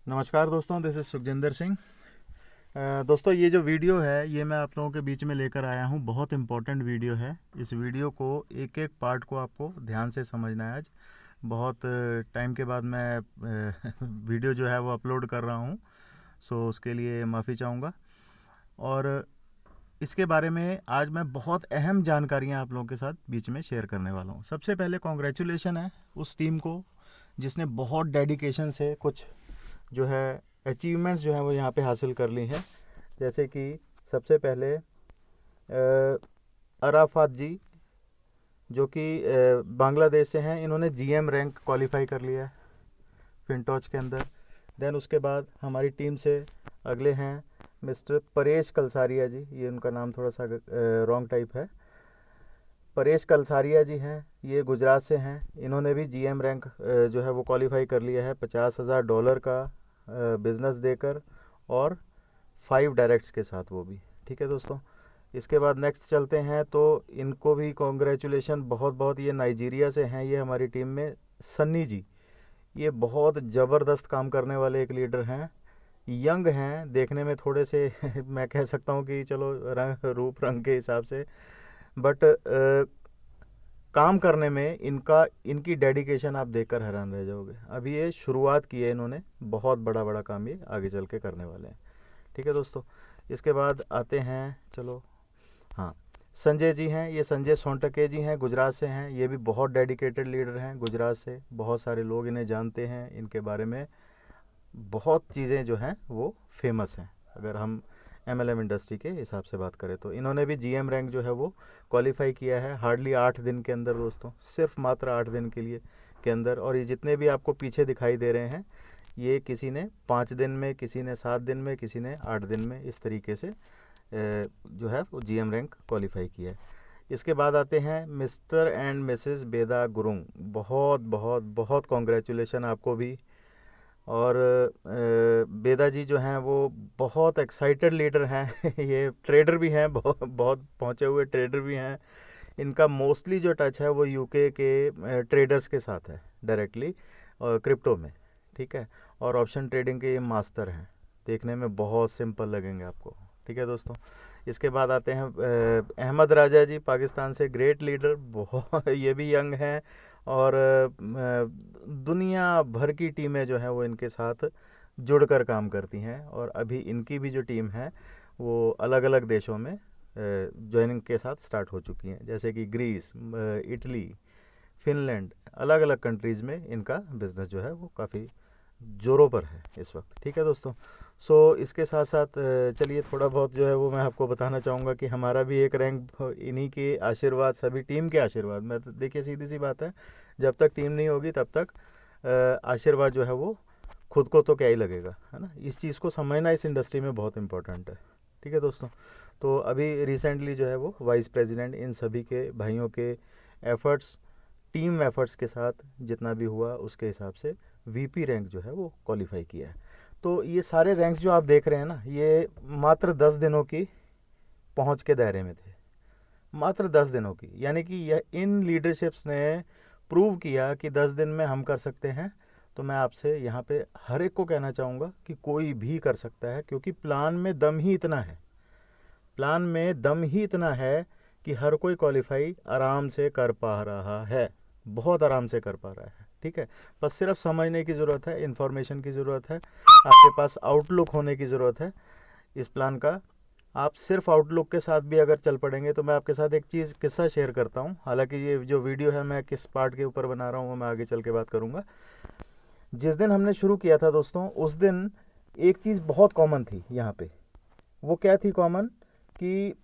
नमस्कार दोस्तों, this is Sukhjinder Singh. दोस्तों, ये जो वीडियो है ये मैं आप लोगों के बीच में लेकर आया हूँ। बहुत इम्पोर्टेंट वीडियो है। इस वीडियो को एक एक पार्ट को आपको ध्यान से समझना है। आज बहुत टाइम के बाद मैं वीडियो जो है वो अपलोड कर रहा हूँ, सो उसके लिए माफ़ी चाहूँगा। और इसके बारे में आज मैं बहुत अहम जानकारियाँ आप लोगों के साथ बीच में शेयर करने वाला हूँ। सबसे पहले कॉन्ग्रेचुलेशन है उस टीम को जिसने बहुत डेडिकेशन से कुछ जो है अचीवमेंट्स जो है वो यहाँ पे हासिल कर ली हैं। जैसे कि सबसे पहले अराफात जी जो कि बांग्लादेश से हैं, इन्होंने जीएम रैंक क्वालिफाई कर लिया है फिनटॉच के अंदर। देन उसके बाद हमारी टीम से अगले हैं मिस्टर परेश कलसारिया जी। ये उनका नाम थोड़ा सा रॉन्ग टाइप है। परेश कलसारिया जी हैं, ये गुजरात से हैं। इन्होंने भी जीएम रैंक जो है वो क्वालिफाई कर लिया है $50,000 का बिज़नेस देकर और 5 डायरेक्ट्स के साथ, वो भी ठीक है दोस्तों। इसके बाद नेक्स्ट चलते हैं तो इनको भी कॉन्ग्रेचुलेशन बहुत बहुत। ये नाइजीरिया से हैं, ये हमारी टीम में सन्नी जी। ये बहुत ज़बरदस्त काम करने वाले एक लीडर हैं। यंग हैं देखने में थोड़े से मैं कह सकता हूँ कि चलो रूप रंग के हिसाब से, बट काम करने में इनकी डेडिकेशन आप देखकर हैरान रह जाओगे। अभी ये शुरुआत की है इन्होंने, बहुत बड़ा बड़ा काम ये आगे चल के करने वाले हैं। ठीक है दोस्तों, इसके बाद आते हैं, चलो हाँ, संजय जी हैं। ये संजय सोनटके जी हैं, गुजरात से हैं। ये भी बहुत डेडिकेटेड लीडर हैं गुजरात से। बहुत सारे लोग इन्हें जानते हैं, इनके बारे में बहुत चीज़ें जो हैं वो फेमस हैं। अगर हम एमएलएम इंडस्ट्री के हिसाब से बात करें तो इन्होंने भी जीएम रैंक जो है वो क्वालिफाई किया है हार्डली 8 दिन के अंदर दोस्तों, सिर्फ मात्र 8 दिन के अंदर। और ये जितने भी आपको पीछे दिखाई दे रहे हैं, ये किसी ने 5 दिन में, किसी ने 7 दिन में, किसी ने 8 दिन में, इस तरीके से जो है वो जीएम रैंक क्वालिफाई किया है। इसके बाद आते हैं मिस्टर एंड मिसेस बेदा गुरुंग। बहुत बहुत बहुत कॉन्ग्रेचुलेशन आपको भी। और बेदा जी जो हैं वो बहुत एक्साइटेड लीडर हैं ये ट्रेडर भी हैं, बहुत बहुत पहुँचे हुए ट्रेडर भी हैं। इनका मोस्टली जो टच है वो यूके के ट्रेडर्स के साथ है डायरेक्टली, और क्रिप्टो में, ठीक है। और ऑप्शन ट्रेडिंग के ये मास्टर हैं। देखने में बहुत सिंपल लगेंगे आपको, ठीक है दोस्तों। इसके बाद आते हैं अहमद राजा जी, पाकिस्तान से, ग्रेट लीडर, बहुत ये भी यंग हैं। और दुनिया भर की टीमें जो हैं वो इनके साथ जुड़कर काम करती हैं। और अभी इनकी भी जो टीम है वो अलग अलग देशों में ज्वाइनिंग के साथ स्टार्ट हो चुकी हैं, जैसे कि ग्रीस, इटली, फिनलैंड, अलग अलग कंट्रीज़ में इनका बिज़नेस जो है वो काफ़ी ज़ोरों पर है इस वक्त, ठीक है दोस्तों। सो इसके साथ साथ चलिए थोड़ा बहुत जो है वो मैं आपको बताना चाहूँगा कि हमारा भी एक रैंक इन्हीं के आशीर्वाद, सभी टीम के आशीर्वाद। मैं तो देखिए सीधी सी बात है, जब तक टीम नहीं होगी तब तक आशीर्वाद जो है वो खुद को तो क्या ही लगेगा, है ना। इस चीज़ को समझना इस इंडस्ट्री में बहुत इंपॉर्टेंट है, ठीक है दोस्तों। तो अभी रिसेंटली जो है वो वाइस प्रेसिडेंट इन सभी के भाइयों के एफ़र्ट्स, टीम एफ़र्ट्स के साथ जितना भी हुआ उसके हिसाब से वीपी रैंक जो है वो क्वालिफाई किया है। तो ये सारे रैंक्स जो आप देख रहे हैं ना, ये मात्र 10 दिनों की पहुंच के दायरे में थे, मात्र 10 दिनों की। यानी कि यह इन लीडरशिप्स ने प्रूव किया कि 10 दिन में हम कर सकते हैं। तो मैं आपसे यहाँ पे हर एक को कहना चाहूँगा कि कोई भी कर सकता है, क्योंकि प्लान में दम ही इतना है, प्लान में दम ही इतना है कि हर कोई क्वालिफाई आराम से कर पा रहा है, बहुत आराम से कर पा रहा है, ठीक है। बस सिर्फ समझने की ज़रूरत है, इन्फॉर्मेशन की ज़रूरत है, आपके पास आउटलुक होने की ज़रूरत है इस प्लान का। आप सिर्फ आउटलुक के साथ भी अगर चल पड़ेंगे तो मैं आपके साथ एक चीज़, किस्सा शेयर करता हूँ। हालांकि ये जो वीडियो है मैं किस पार्ट के ऊपर बना रहा हूँ वो मैं आगे चल के बात करूँगा। जिस दिन हमने शुरू किया था दोस्तों, उस दिन एक चीज़ बहुत कॉमन थी यहाँ पे। वो क्या थी कॉमन, कि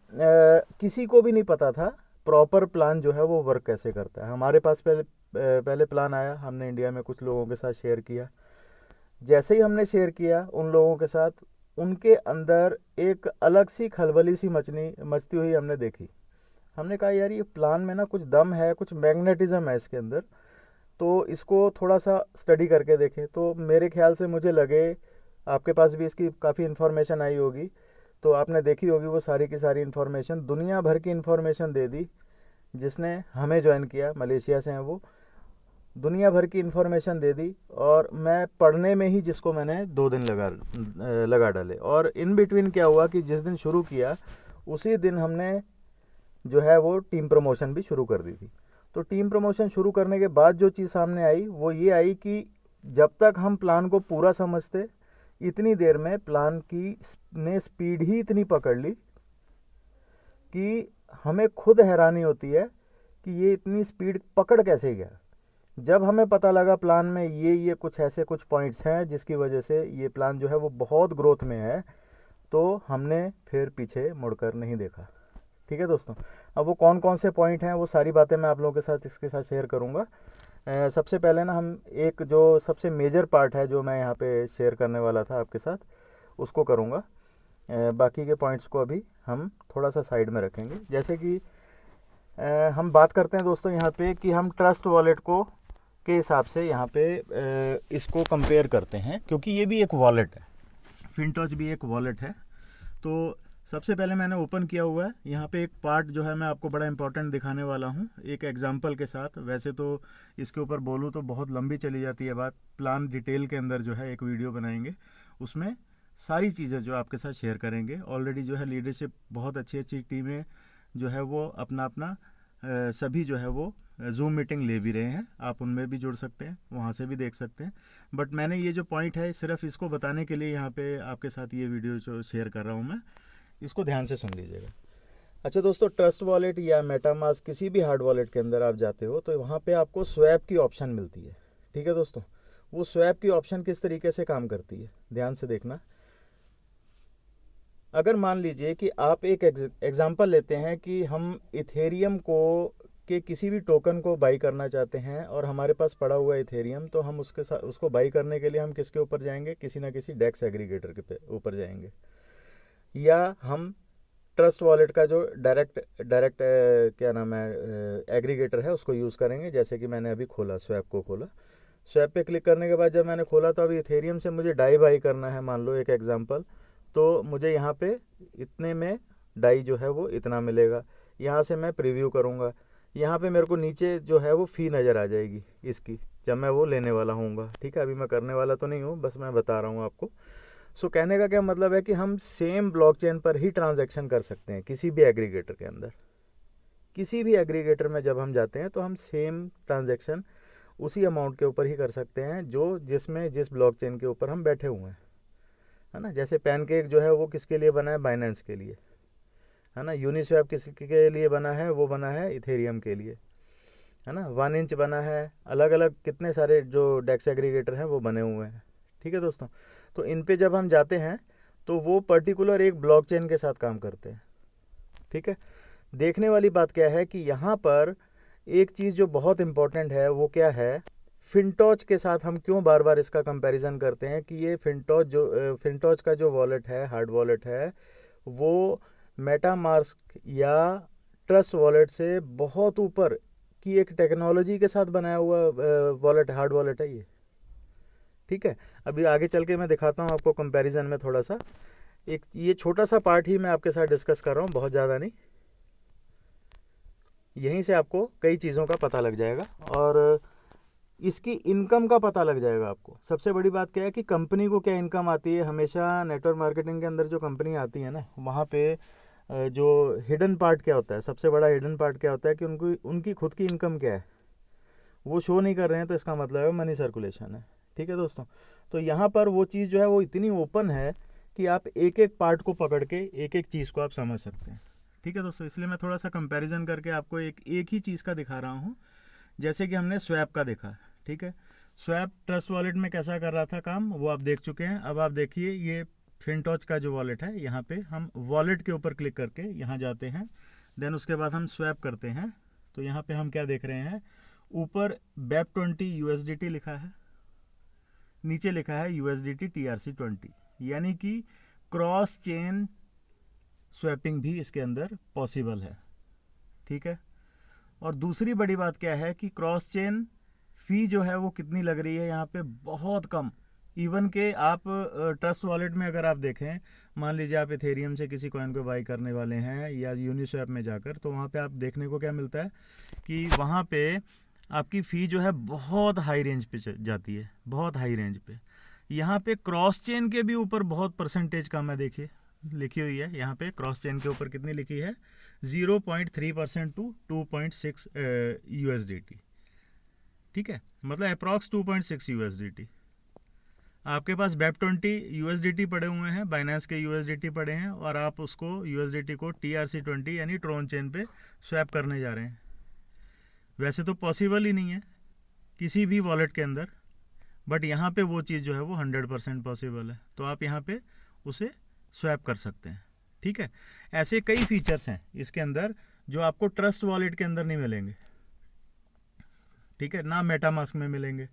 किसी को भी नहीं पता था प्रॉपर प्लान जो है वो वर्क कैसे करता है। हमारे पास पहले प्लान आया, हमने इंडिया में कुछ लोगों के साथ शेयर किया। जैसे ही हमने शेयर किया उन लोगों के साथ, उनके अंदर एक अलग सी खलबली सी मचती हुई हमने देखी। हमने कहा यार ये प्लान में ना कुछ दम है, कुछ मैग्नेटिज्म है इसके अंदर, तो इसको थोड़ा सा स्टडी करके देखें। तो मेरे ख्याल से मुझे लगे, आपके पास भी इसकी काफ़ी इन्फॉर्मेशन आई होगी, तो आपने देखी होगी वो सारी की सारी इन्फॉर्मेशन, दुनिया भर की इन्फॉर्मेशन दे दी। जिसने हमें ज्वाइन किया, मलेशिया से हैं वो, दुनिया भर की इन्फॉर्मेशन दे दी, और मैं पढ़ने में ही जिसको मैंने 2 दिन लगा डाले। और इन बिटवीन क्या हुआ कि जिस दिन शुरू किया उसी दिन हमने जो है वो टीम प्रमोशन भी शुरू कर दी थी। तो टीम प्रमोशन शुरू करने के बाद जो चीज़ सामने आई वो ये आई कि जब तक हम प्लान को पूरा समझते, इतनी देर में प्लान की ने स्पीड ही इतनी पकड़ ली कि हमें खुद हैरानी होती है कि ये इतनी स्पीड पकड़ कैसे गया। जब हमें पता लगा प्लान में ये कुछ ऐसे कुछ पॉइंट्स हैं जिसकी वजह से ये प्लान जो है वो बहुत ग्रोथ में है, तो हमने फिर पीछे मुड़कर नहीं देखा। ठीक है दोस्तों, अब वो कौन कौन से पॉइंट हैं वो सारी बातें मैं आप लोगों के साथ इसके साथ शेयर करूँगा। सबसे पहले ना हम एक जो सबसे मेजर पार्ट है जो मैं यहाँ पे शेयर करने वाला था आपके साथ उसको करूँगा। बाकी के पॉइंट्स को अभी हम थोड़ा सा साइड में रखेंगे। जैसे कि हम बात करते हैं दोस्तों यहाँ पे कि हम ट्रस्ट वॉलेट को के हिसाब से यहाँ पे इसको कंपेयर करते हैं, क्योंकि ये भी एक वॉलेट है, फिनटॉच भी एक वॉलेट है। तो सबसे पहले मैंने ओपन किया हुआ है यहाँ पे एक पार्ट जो है मैं आपको बड़ा इंपॉर्टेंट दिखाने वाला हूँ एक एग्जांपल के साथ। वैसे तो इसके ऊपर बोलूँ तो बहुत लंबी चली जाती है बात, प्लान डिटेल के अंदर जो है एक वीडियो बनाएंगे, उसमें सारी चीज़ें जो आपके साथ शेयर करेंगे। ऑलरेडी जो है लीडरशिप बहुत अच्छी अच्छी टीमें जो है वो अपना अपना सभी जो है वो जूम मीटिंग ले भी रहे हैं, आप उनमें भी जुड़ सकते हैं, वहाँ से भी देख सकते हैं। बट मैंने ये जो पॉइंट है सिर्फ इसको बताने के लिए यहाँ पे आपके साथ ये वीडियो जो शेयर कर रहा हूँ मैं, इसको ध्यान से सुन लीजिएगा। अच्छा दोस्तों, ट्रस्ट वॉलेट या मेटामास्क किसी भी हार्ड वॉलेट के अंदर आप जाते हो तो वहाँ पे आपको स्वैप की ऑप्शन मिलती है। ठीक है दोस्तों, वो स्वैप की ऑप्शन किस तरीके से काम करती है ध्यान से देखना। अगर मान लीजिए कि आप एक एग्जांपल लेते हैं कि हम इथेरियम को के किसी भी टोकन को बाई करना चाहते हैं और हमारे पास पड़ा हुआ इथेरियम, तो हम उसके साथ उसको बाई करने के लिए हम किसके ऊपर जाएंगे, किसी ना किसी डेक्स एग्रीगेटर के ऊपर जाएंगे, या हम ट्रस्ट वॉलेट का जो डायरेक्ट क्या नाम है एग्रीगेटर है उसको यूज़ करेंगे। जैसे कि मैंने अभी खोला, स्वैप को खोला, स्वैप पे क्लिक करने के बाद जब मैंने खोला तो अभी इथेरियम से मुझे डाई बाई करना है, मान लो एक एग्जांपल, तो मुझे यहाँ पे इतने में डाई जो है वो इतना मिलेगा। यहाँ से मैं प्रीव्यू करूँगा, यहाँ पे मेरे को नीचे जो है वो फ़ी नज़र आ जाएगी इसकी, जब मैं वो लेने वाला हूँगा। ठीक है, अभी मैं करने वाला तो नहीं हूँ, बस मैं बता रहा हूँ आपको। सो कहने का क्या मतलब है कि हम सेम ब्लॉकचेन पर ही ट्रांजैक्शन कर सकते हैं किसी भी एग्रीगेटर के अंदर। किसी भी एग्रीगेटर में जब हम जाते हैं तो हम सेम ट्रांजैक्शन उसी अमाउंट के ऊपर ही कर सकते हैं जो जिस ब्लॉकचेन के ऊपर हम बैठे हुए हैं, है ना। जैसे पैनकेक जो है वो किसके लिए बना है, बाइनेंस के लिए, है ना। यूनिस्वैप किसके लिए बना है, वो बना है इथेरियम के लिए, है ना। 1 इंच बना है, अलग अलग कितने सारे जो डेक्स एग्रीगेटर हैं वो बने हुए हैं। ठीक है दोस्तों, तो इन पे जब हम जाते हैं तो वो पर्टिकुलर एक ब्लॉकचेन के साथ काम करते हैं। ठीक है, देखने वाली बात क्या है कि यहाँ पर एक चीज़ जो बहुत इम्पोर्टेंट है वो क्या है, फिनटॉच के साथ हम क्यों बार बार इसका कंपैरिजन करते हैं कि ये फिनटॉच का जो वॉलेट है, हार्ड वॉलेट है, वो मेटामास्क या ट्रस्ट वॉलेट से बहुत ऊपर की एक टेक्नोलॉजी के साथ बनाया हुआ वॉलेट, हार्ड वॉलेट है ये। ठीक है, अभी आगे चल के मैं दिखाता हूँ आपको कंपैरिजन में थोड़ा सा। एक ये छोटा सा पार्ट ही मैं आपके साथ डिस्कस कर रहा हूँ, बहुत ज़्यादा नहीं। यहीं से आपको कई चीज़ों का पता लग जाएगा और इसकी इनकम का पता लग जाएगा आपको। सबसे बड़ी बात क्या है कि कंपनी को क्या इनकम आती है। हमेशा नेटवर्क मार्केटिंग के अंदर जो कंपनी आती है ना, वहाँ पे जो हिडन पार्ट क्या होता है, सबसे बड़ा हिडन पार्ट क्या होता है कि उनकी खुद की इनकम क्या है वो शो नहीं कर रहे हैं, तो इसका मतलब है मनी सर्कुलेशन है। ठीक है दोस्तों, तो यहाँ पर वो चीज़ जो है वो इतनी ओपन है कि आप एक एक पार्ट को पकड़ के एक एक चीज़ को आप समझ सकते हैं। ठीक है दोस्तों, इसलिए मैं थोड़ा सा कंपैरिजन करके आपको एक ही चीज़ का दिखा रहा हूँ। जैसे कि हमने स्वैप का देखा, ठीक है, स्वैप ट्रस्ट वॉलेट में कैसा कर रहा था काम, वो आप देख चुके हैं। अब आप देखिए ये फिनटॉच का जो वॉलेट है, यहाँ पे हम वॉलेट के ऊपर क्लिक करके यहाँ जाते हैं, देन उसके बाद हम स्वैप करते हैं। तो यहाँ पे हम क्या देख रहे हैं, ऊपर BEP20 USDT लिखा है, नीचे लिखा है USDT TRC20, यानी कि क्रॉस चेन स्वैपिंग भी इसके अंदर पॉसिबल है। ठीक है, और दूसरी बड़ी बात क्या है कि क्रॉस चेन फ़ी जो है वो कितनी लग रही है यहाँ पे, बहुत कम। इवन के आप ट्रस्ट वॉलेट में अगर आप देखें, मान लीजिए आप इथेरियम से किसी कॉइन को बाई करने वाले हैं या यूनिस्वैप में जाकर, तो वहाँ पे आप देखने को क्या मिलता है कि वहाँ पे आपकी फ़ी जो है बहुत हाई रेंज पे जाती है, बहुत हाई रेंज पे। यहाँ पे क्रॉस चेन के भी ऊपर बहुत परसेंटेज कम है, देखिए लिखी हुई है यहाँ पे क्रॉस चेन के ऊपर कितनी लिखी है, 0.3% टू 2.6 USDT, ठीक है, मतलब अप्रॉक्स 2.6 USDT। आपके पास BEP20 USDT पड़े हुए हैं, बाइनेंस के USDT पड़े हैं, और आप उसको USDT को TRC20 यानी ट्रोन चेन पे स्वैप करने जा रहे हैं। वैसे तो पॉसिबल ही नहीं है किसी भी वॉलेट के अंदर, बट यहाँ पे वो चीज़ जो है वो 100% पॉसिबल है, तो आप यहाँ पे उसे स्वैप कर सकते हैं, ठीक है। ऐसे कई फीचर्स हैं इसके अंदर जो आपको ट्रस्ट वॉलेट के अंदर नहीं मिलेंगे, ठीक है, ना मेटामास्क में मिलेंगे।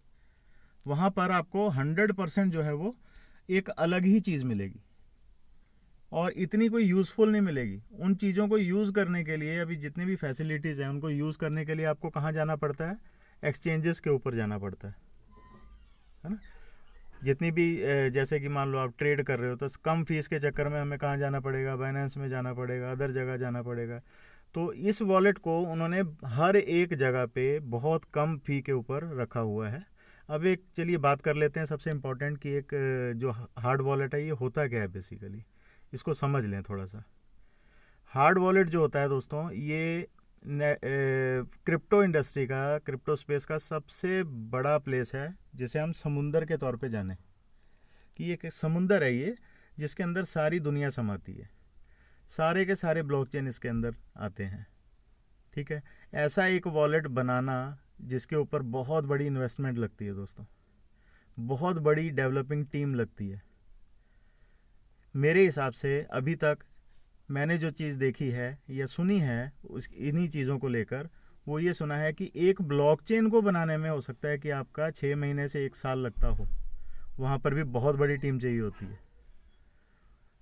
वहाँ पर आपको 100% जो है वो एक अलग ही चीज़ मिलेगी, और इतनी कोई यूज़फुल नहीं मिलेगी। उन चीज़ों को यूज़ करने के लिए अभी जितनी भी फैसिलिटीज़ हैं उनको यूज़ करने के लिए आपको कहाँ जाना पड़ता है, एक्सचेंजेस के ऊपर जाना पड़ता है ना। जितनी भी जैसे कि मान लो आप ट्रेड कर रहे हो तो कम फीस के चक्कर में हमें कहाँ जाना पड़ेगा, बाइनेंस में जाना पड़ेगा, अदर जगह जाना पड़ेगा। तो इस वॉलेट को उन्होंने हर एक जगह पे बहुत कम फ़ी के ऊपर रखा हुआ है। अब एक चलिए बात कर लेते हैं सबसे इम्पोर्टेंट कि एक जो हार्ड वॉलेट है ये होता क्या है बेसिकली, इसको समझ लें थोड़ा सा। हार्ड वॉलेट जो होता है दोस्तों, ये क्रिप्टो इंडस्ट्री का, क्रिप्टो स्पेस का सबसे बड़ा प्लेस है जिसे हम समुंदर के तौर पे जाने, कि एक समुंदर है ये जिसके अंदर सारी दुनिया समाती है, सारे के सारे ब्लॉकचेन इसके अंदर आते हैं, ठीक है। ऐसा एक वॉलेट बनाना जिसके ऊपर बहुत बड़ी इन्वेस्टमेंट लगती है दोस्तों, बहुत बड़ी डेवलपिंग टीम लगती है। मेरे हिसाब से अभी तक मैंने जो चीज़ देखी है या सुनी है उस इन्हीं चीज़ों को लेकर, वो ये सुना है कि एक ब्लॉकचेन को बनाने में हो सकता है कि आपका 6 महीने से 1 साल लगता हो। वहाँ पर भी बहुत बड़ी टीम चाहिए होती है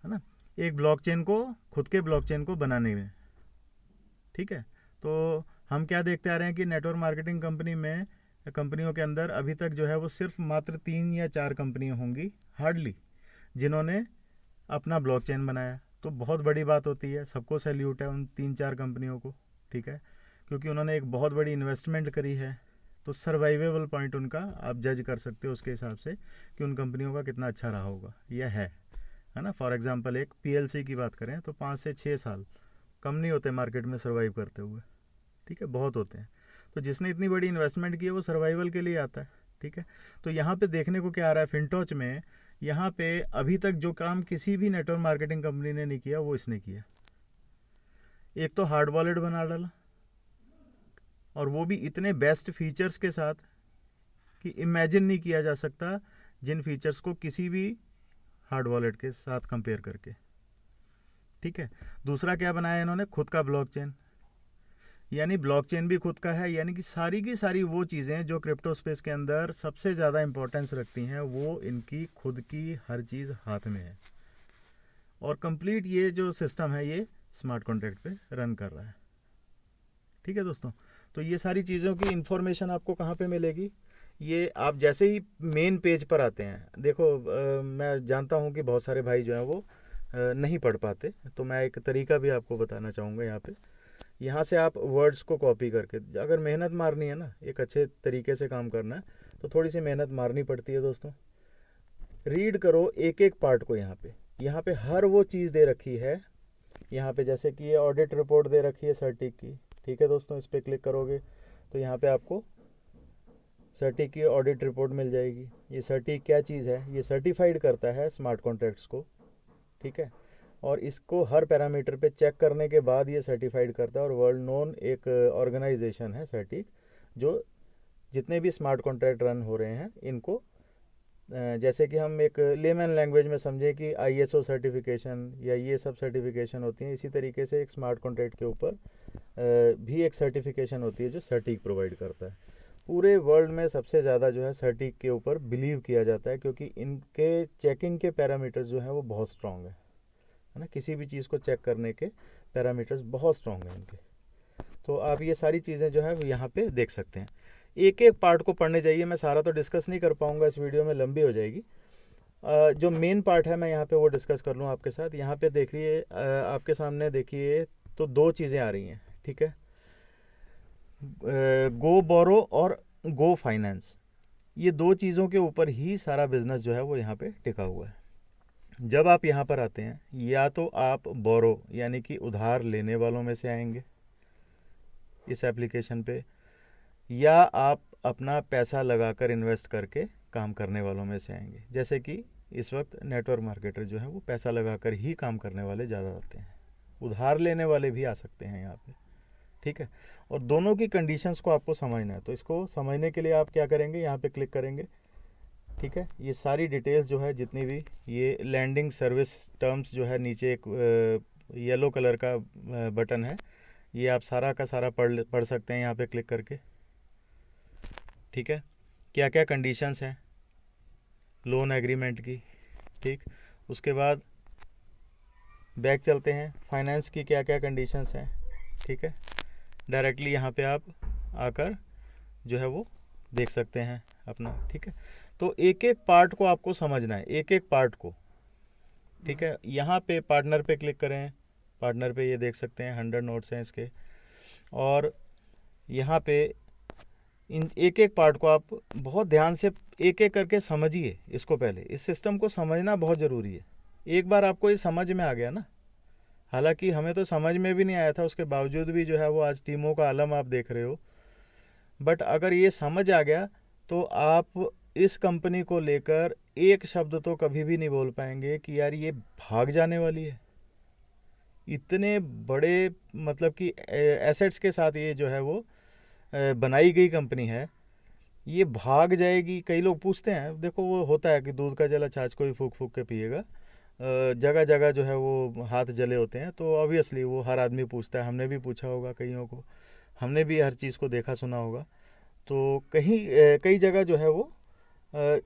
ना, एक ब्लॉकचेन को, खुद के ब्लॉकचेन को बनाने में, ठीक है। तो हम क्या देखते आ रहे हैं कि नेटवर्क मार्केटिंग कंपनियों के अंदर अभी तक जो है वो सिर्फ मात्र 3 या 4 कंपनियाँ होंगी हार्डली जिन्होंने अपना ब्लॉकचेन बनाया। तो बहुत बड़ी बात होती है, सबको सैल्यूट है उन 3-4 कंपनियों को, ठीक है, क्योंकि उन्होंने एक बहुत बड़ी इन्वेस्टमेंट करी है। तो सर्वाइवेबल पॉइंट उनका आप जज कर सकते हो उसके हिसाब से कि उन कंपनियों का कितना अच्छा रहा होगा, यह है ना। फॉर एग्जांपल एक PLC की बात करें तो 5 से 6 साल कम नहीं होते मार्केट में सर्वाइव करते हुए, ठीक है, बहुत होते हैं। तो जिसने इतनी बड़ी इन्वेस्टमेंट की है वो सर्वाइवल के लिए आता है, ठीक है। तो यहाँ पे देखने को क्या आ रहा है फिनटॉच में, यहाँ पे अभी तक जो काम किसी भी नेटवर्क मार्केटिंग कंपनी ने नहीं किया वो इसने किया। एक तो हार्ड वॉलेट बना डाला, और वो भी इतने बेस्ट फीचर्स के साथ कि इमेजिन नहीं किया जा सकता, जिन फीचर्स को किसी भी हार्ड वॉलेट के साथ कंपेयर करके, ठीक है। दूसरा क्या बनाया इन्होंने, खुद का ब्लॉकचेन, यानी ब्लॉकचेन भी खुद का है, यानी कि सारी की सारी वो चीज़ें जो क्रिप्टो स्पेस के अंदर सबसे ज़्यादा इंपॉर्टेंस रखती हैं वो इनकी खुद की हर चीज़ हाथ में है, और कंप्लीट ये जो सिस्टम है ये स्मार्ट कॉन्ट्रैक्ट पे रन कर रहा है, ठीक है दोस्तों। तो ये सारी चीज़ों की इन्फॉर्मेशन आपको कहाँ पे मिलेगी, ये आप जैसे ही मेन पेज पर आते हैं, देखो मैं जानता हूँ कि बहुत सारे भाई जो हैं वो नहीं पढ़ पाते, तो मैं एक तरीका भी आपको बताना चाहूँगा। यहाँ से आप वर्ड्स को कॉपी करके, अगर मेहनत मारनी है ना, एक अच्छे तरीके से काम करना है तो थोड़ी सी मेहनत मारनी पड़ती है दोस्तों। रीड करो एक एक पार्ट को, यहाँ पे हर वो चीज़ दे रखी है। यहाँ पे जैसे कि ये ऑडिट रिपोर्ट दे रखी है सर्टिक की, ठीक है दोस्तों, इस पर क्लिक करोगे तो यहाँ पे आपको सर्टिक की ऑडिट रिपोर्ट मिल जाएगी। ये सर्टिक क्या चीज़ है, ये सर्टिफाइड करता है स्मार्ट कॉन्ट्रैक्ट्स को, ठीक है, और इसको हर पैरामीटर पे चेक करने के बाद ये सर्टिफाइड करता है। और वर्ल्ड नोन एक ऑर्गेनाइजेशन है सर्टिक, जो जितने भी स्मार्ट कॉन्ट्रैक्ट रन हो रहे हैं इनको, जैसे कि हम एक लेमन लैंग्वेज में समझें कि ISO सर्टिफिकेशन या ये सब सर्टिफिकेशन होती हैं, इसी तरीके से एक स्मार्ट कॉन्ट्रैक्ट के ऊपर भी एक सर्टिफिकेशन होती है जो सर्टिक प्रोवाइड करता है। पूरे वर्ल्ड में सबसे ज़्यादा जो है सर्टिक के ऊपर बिलीव किया जाता है, क्योंकि इनके चेकिंग के पैरामीटर्स जो हैं वो बहुत स्ट्रॉन्ग है ना। किसी भी चीज़ को चेक करने के पैरामीटर्स बहुत स्ट्रॉन्ग हैं इनके। तो आप ये सारी चीज़ें जो है वो यहाँ पे देख सकते हैं। एक एक पार्ट को पढ़ने जाइए, मैं सारा तो डिस्कस नहीं कर पाऊँगा, इस वीडियो में लंबी हो जाएगी। जो मेन पार्ट है मैं यहाँ पे वो डिस्कस कर लूँ आपके साथ। यहाँ पे देखिए आपके सामने देखिए तो 2 चीज़ें आ रही हैं, ठीक है। गो बोरो और गो फाइनेंस, ये दो चीज़ों के ऊपर ही सारा बिजनेस जो है वो यहाँ पे टिका हुआ है। जब आप यहाँ पर आते हैं, या तो आप बोरो यानी कि उधार लेने वालों में से आएंगे इस एप्लीकेशन पे, या आप अपना पैसा लगाकर इन्वेस्ट करके काम करने वालों में से आएंगे। जैसे कि इस वक्त नेटवर्क मार्केटर जो है वो पैसा लगाकर ही काम करने वाले ज़्यादा आते हैं, उधार लेने वाले भी आ सकते हैं यहाँ पे, ठीक है। और दोनों की कंडीशंस को आपको समझना है, तो इसको समझने के लिए आप क्या करेंगे, यहाँ पे क्लिक करेंगे, ठीक है। ये सारी डिटेल्स जो है जितनी भी, ये लैंडिंग सर्विस टर्म्स जो है नीचे एक येलो कलर का बटन है, ये आप सारा का सारा पढ़ सकते हैं यहाँ पे क्लिक करके, ठीक है। क्या क्या कंडीशंस हैं लोन एग्रीमेंट की, ठीक। उसके बाद बैक चलते हैं, फाइनेंस की क्या क्या कंडीशंस हैं, ठीक है। डायरेक्टली यहाँ पे आप आकर जो है वो देख सकते हैं अपना, ठीक है। तो एक एक पार्ट को आपको समझना है, एक एक पार्ट को, ठीक है। यहाँ पे पार्टनर पे क्लिक करें, पार्टनर पे ये देख सकते हैं 100 नोट्स हैं इसके, और यहाँ पे इन एक एक पार्ट को आप बहुत ध्यान से एक एक करके समझिए इसको। पहले इस सिस्टम को समझना बहुत ज़रूरी है। एक बार आपको ये समझ में आ गया ना, हालांकि हमें तो समझ में भी नहीं आया था, उसके बावजूद भी जो है वो आज टीमों का आलम आप देख रहे हो, बट अगर ये समझ आ गया तो आप इस कंपनी को लेकर एक शब्द तो कभी भी नहीं बोल पाएंगे कि यार ये भाग जाने वाली है। इतने बड़े मतलब कि एसेट्स के साथ ये जो है वो बनाई गई कंपनी है, ये भाग जाएगी। कई लोग पूछते हैं, देखो वो होता है कि दूध का जला छाछ कोई फूक फूक के पिएगा, जगह जगह जो है वो हाथ जले होते हैं, तो ऑब्वियसली वो हर आदमी पूछता है, हमने भी पूछा होगा कईयों को, हमने भी हर चीज़ को देखा सुना होगा। तो कई जगह जो है वो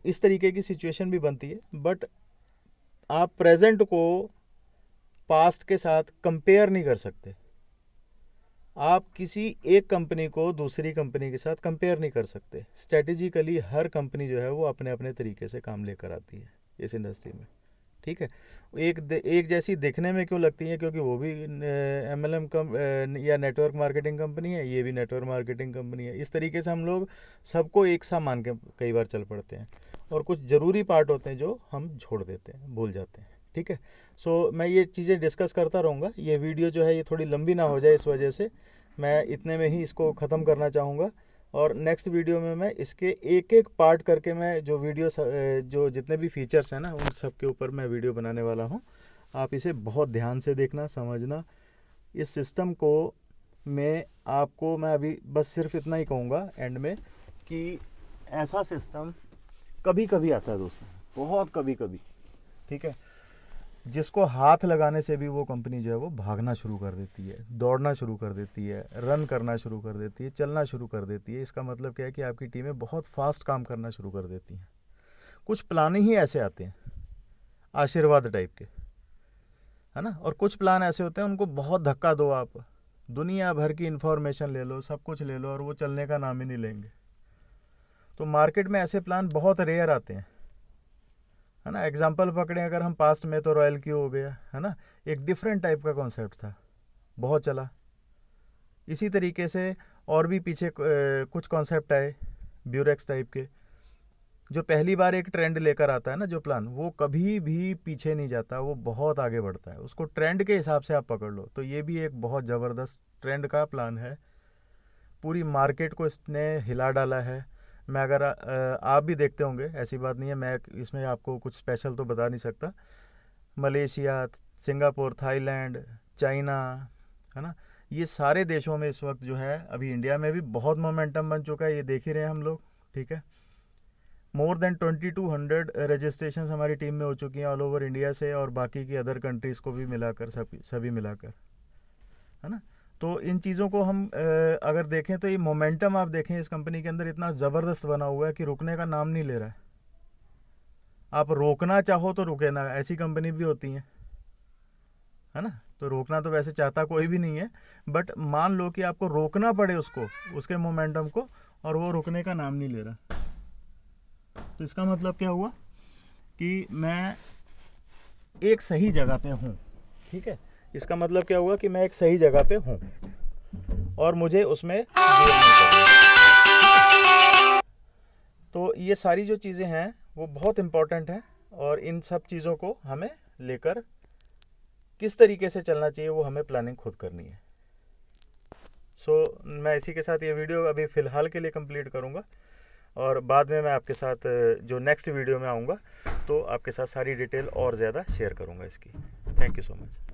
इस तरीके की सिचुएशन भी बनती है, बट आप प्रेजेंट को पास्ट के साथ कंपेयर नहीं कर सकते। आप किसी एक कंपनी को दूसरी कंपनी के साथ कंपेयर नहीं कर सकते। स्ट्रेटेजिकली हर कंपनी जो है वो अपने अपने तरीके से काम लेकर आती है इस इंडस्ट्री में, ठीक है। एक जैसी देखने में क्यों लगती है, क्योंकि वो भी MLM या नेटवर्क मार्केटिंग कंपनी है, ये भी नेटवर्क मार्केटिंग कंपनी है। इस तरीके से हम लोग सबको एक सा मान के कई बार चल पड़ते हैं, और कुछ ज़रूरी पार्ट होते हैं जो हम छोड़ देते हैं, भूल जाते हैं, ठीक है। सो मैं ये चीज़ें डिस्कस करता रहूँगा। ये वीडियो जो है ये थोड़ी लंबी ना हो जाए, इस वजह से मैं इतने में ही इसको ख़त्म करना चाहूँगा, और नेक्स्ट वीडियो में मैं इसके एक एक पार्ट करके मैं जो वीडियो जो जितने भी फीचर्स हैं ना उन सब के ऊपर मैं वीडियो बनाने वाला हूँ। आप इसे बहुत ध्यान से देखना, समझना। इस सिस्टम को मैं अभी बस सिर्फ इतना ही कहूँगा एंड में, कि ऐसा सिस्टम कभी कभी आता है दोस्तों, बहुत कभी कभी, ठीक है, जिसको हाथ लगाने से भी वो कंपनी जो है वो भागना शुरू कर देती है, दौड़ना शुरू कर देती है, रन करना शुरू कर देती है, चलना शुरू कर देती है। इसका मतलब क्या है कि आपकी टीमें बहुत फास्ट काम करना शुरू कर देती हैं। कुछ प्लान ही ऐसे आते हैं आशीर्वाद टाइप के, है ना, और कुछ प्लान ऐसे होते हैं उनको बहुत धक्का दो आप, दुनिया भर की इंफॉर्मेशन ले लो, सब कुछ ले लो, और वो चलने का नाम ही नहीं लेंगे। तो मार्केट में ऐसे प्लान बहुत रेयर आते हैं, है ना। एग्जाम्पल पकड़ें अगर हम, पास्ट में तो रॉयल क्यू हो गया, है ना, एक डिफरेंट टाइप का कॉन्सेप्ट था, बहुत चला। इसी तरीके से और भी पीछे कुछ कॉन्सेप्ट आए ब्यूरेक्स टाइप के, जो पहली बार एक ट्रेंड लेकर आता है ना, जो प्लान, वो कभी भी पीछे नहीं जाता, वो बहुत आगे बढ़ता है। उसको ट्रेंड के हिसाब से आप पकड़ लो, तो ये भी एक बहुत ज़बरदस्त ट्रेंड का प्लान है। पूरी मार्केट को इसने हिला डाला है। मैं अगर आप भी देखते होंगे, ऐसी बात नहीं है, मैं इसमें आपको कुछ स्पेशल तो बता नहीं सकता। मलेशिया, सिंगापुर, थाईलैंड, चाइना, है ना, ये सारे देशों में इस वक्त जो है, अभी इंडिया में भी बहुत मोमेंटम बन चुका है, ये देख ही रहे हैं हम लोग, ठीक है। मोर देन 2200 रजिस्ट्रेशन हमारी टीम में हो चुकी हैं ऑल ओवर इंडिया से, और बाकी की अदर कंट्रीज़ को भी मिलाकर, सभी मिलाकर, है ना। तो इन चीज़ों को हम अगर देखें तो ये मोमेंटम आप देखें इस कंपनी के अंदर इतना ज़बरदस्त बना हुआ है कि रुकने का नाम नहीं ले रहा है। आप रोकना चाहो तो रुके ना, ऐसी कंपनी भी होती हैं, है ना। तो रोकना तो वैसे चाहता कोई भी नहीं है, बट मान लो कि आपको रोकना पड़े उसको, उसके मोमेंटम को, और वो रुकने का नाम नहीं ले रहा, तो इसका मतलब क्या हुआ कि मैं एक सही जगह पे हूँ, ठीक है। इसका मतलब क्या हुआ कि मैं एक सही जगह पे हूँ, और मुझे उसमें देर नहीं करनी। तो ये सारी जो चीज़ें हैं वो बहुत इम्पोर्टेंट हैं, और इन सब चीज़ों को हमें लेकर किस तरीके से चलना चाहिए वो हमें प्लानिंग खुद करनी है। मैं इसी के साथ ये वीडियो अभी फ़िलहाल के लिए कंप्लीट करूँगा, और बाद में मैं आपके साथ जो नेक्स्ट वीडियो में आऊँगा तो आपके साथ सारी डिटेल और ज़्यादा शेयर करूँगा इसकी। Thank you so much.